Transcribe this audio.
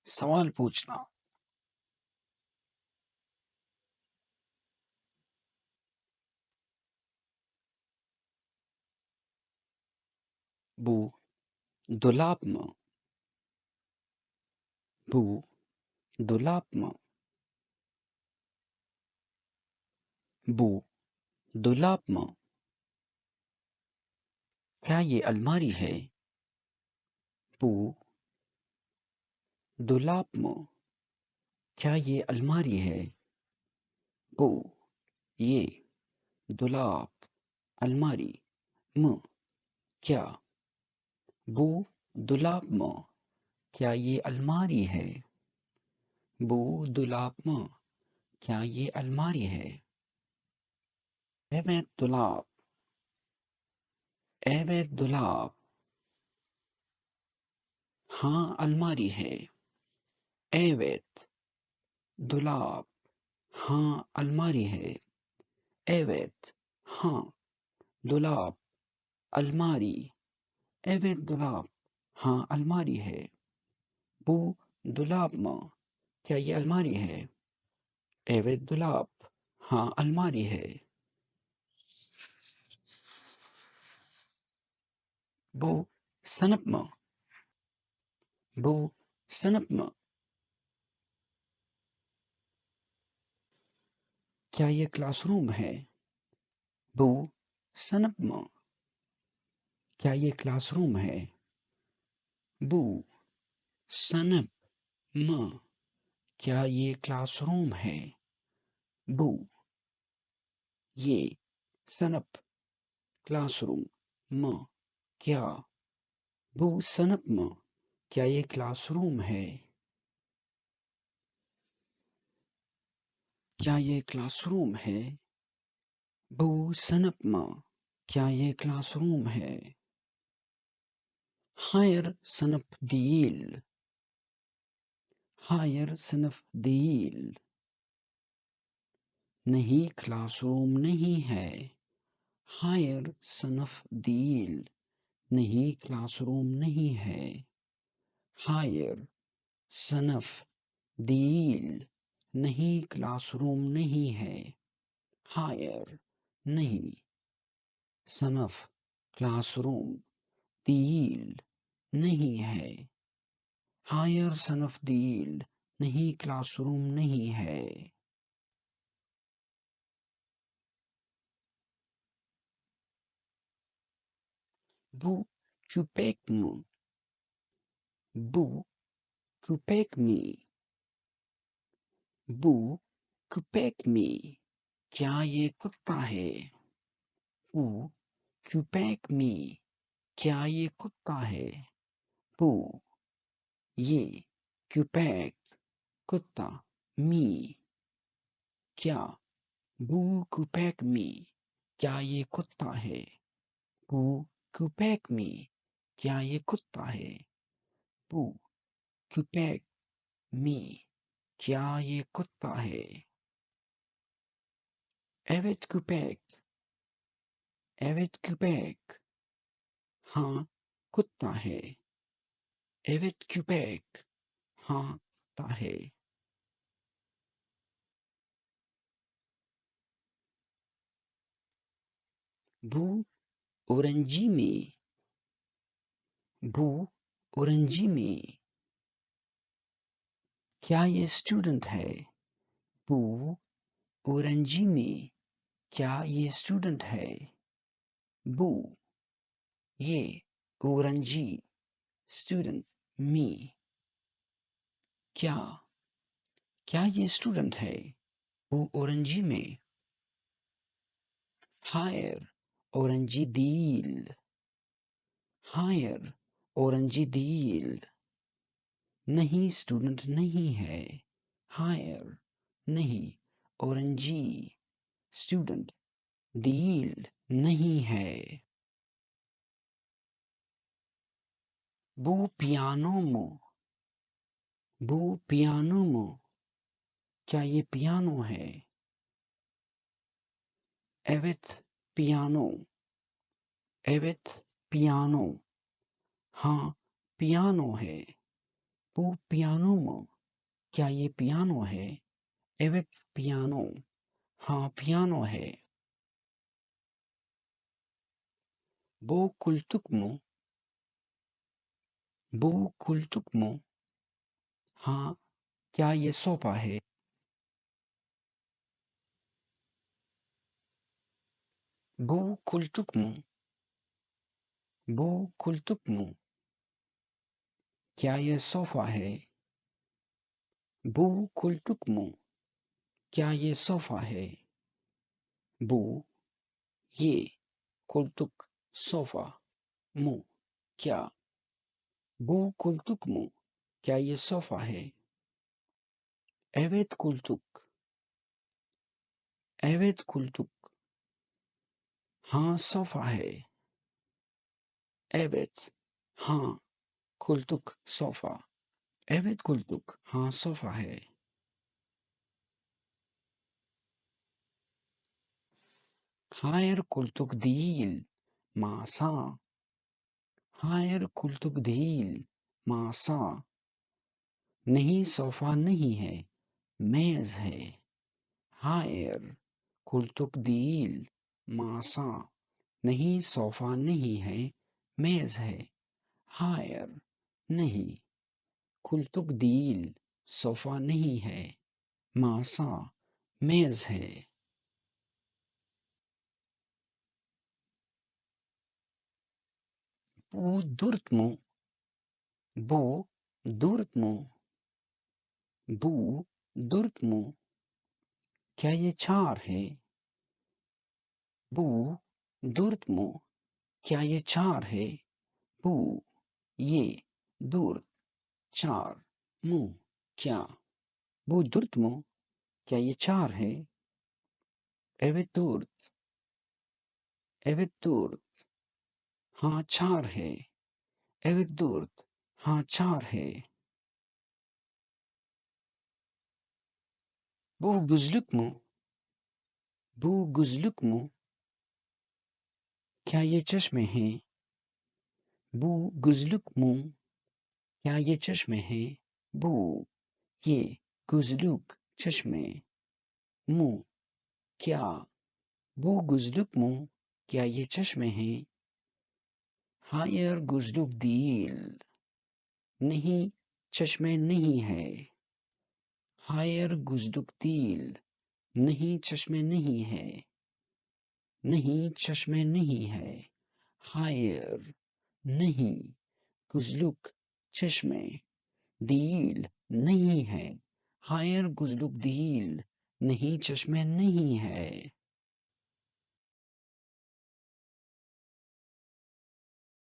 سوال پوچھنا. Bu dolap mı? Bu dolap mı? Bu dolap mı? کیا یہ الماری ہے؟ Bu dolap mı? کیا یہ الماری ہے؟ Bu یہ dolap الماری م کیا Bu dolap mı? کیا یہ الماری ہے؟ Bu dolap mı? کیا یہ الماری ہے؟ Evet dolap. Evet dolap. ہاں الماری ہے. Evet dolap. ہاں الماری ہے. Evet ہاں dolap الماری. Evet dolap. ہاں الماری ہے. Bu dolap mı? کیا یہ الماری ہے؟ Evet dolap. ہاں الماری ہے. Bu sınıf mı? Bu sınıf mı? کیا یہ کلاس روم ہے؟ Bu sınıf mı? کیا یہ کلاس روم ہے؟ Bu sınıf mı? کیا یہ کلاس روم ہے؟ Bu یہ صنف کلاس روم م کیا Bu sınıf mı? کیا یہ کلاس روم ہے؟ کیا یہ کلاس روم ہے؟ Bu sınıf mı? کیا یہ کلاس روم ہے؟ Hayır sınıf değil. Hayır sınıf değil. نہیں کلاس روم نہیں ہے. Hayır sınıf değil. نہیں کلاس روم نہیں ہے. Hayır sınıf değil. نہیں کلاس روم نہیں ہے. Hayır نہیں صنف کلاس روم değil نہیں ہے. Hayır صنف değil نہیں کلاس روم نہیں ہے. Bu köpek mi? Bu köpek mi? Bu köpek mi? کیا یہ کتا ہے؟ Bu köpek mi? کیا یہ کتا ہے؟ Bu یہ köpek کتا می کیا Bu köpek mi? کیا یہ کتا ہے؟ Bu köpek mi? کیا یہ کتا ہے؟ Bu köpek mi? کیا یہ کتا ہے؟ Evet köpek. Evet köpek. ہاں کتا ہے. Evet köpek. ہاں کتا ہے. Bu اورنجی میں. Bu اورنجی میں. کیا یہ اسٹوڈنٹ ہے؟ Bu اورنجی میں. کیا یہ اسٹوڈنٹ ہے؟ Bu یہ اورنجی اسٹوڈنٹ می کیا کیا یہ اسٹوڈنٹ ہے؟ Bu اورنجی میں. Hayır اورنجی değil. Hayır اورنجی değil. نہیں اسٹوڈنٹ نہیں ہے. Hayır نہیں اورنجی اسٹوڈنٹ değil نہیں ہے. Bu piano mu? Bu piano mu? کیا یہ پیانو ہے؟ Evet piano. Evet piano. ہاں پیانو ہے. Bu piano mu? کیا یہ پیانو ہے؟ Evet piyano. ہاں پیانو ہے. Bu koltuk mu? Bu koltuk mu? ہاں کیا یہ صوفہ ہے؟ Bu koltuk mu? Bu koltuk mu? کیا یہ صوفہ ہے؟ Bu koltuk mu? کیا یہ صوفہ ہے؟ Bu یہ koltuk صوفہ mu کیا Bu koltuk mu? کیا یہ صوفہ ہے؟ Evet koltuk. Evet koltuk. ہاں صوفہ ہے. Evet ہاں koltuk صوفہ. Evet koltuk ہاں صوفہ ہے. Hayır koltuk değil masa. Hayır koltuk değil masa. نہیں صوفہ نہیں ہے میز ہے. Hayır koltuk değil masa. نہیں صوفہ نہیں ہے میز ہے. Hayır نہیں koltuk değil صوفہ نہیں ہے ماسا میز ہے. بو درتمو بو درتمو بو درتمو کیا یہ چار ہے؟ بو درتمو کیا یہ چار ہے؟ بو یہ درت چار مو کیا بو درتمو کیا یہ چار ہے؟ Evet dört evet dört ہاں چار ہے. Evet dört ہاں چار ہے. Bu gözlük mü? Bu gözlük mü? کیا یہ چشمے ہیں؟ Bu gözlük mü? کیا یہ چشمے ہیں؟ Bu یہ gözlük چشمے mu کیا Bu gözlük mü? کیا یہ چشمے ہیں؟ Hayır gözlük değil نہیں چشمے نہیں ہے. Hayır gözlük değil نہیں چشمے نہیں ہے. نہیں چشمے نہیں ہے. Hayır نہیں gözlük چشمے değil نہیں ہے. Hayır gözlük değil نہیں چشمے نہیں ہے.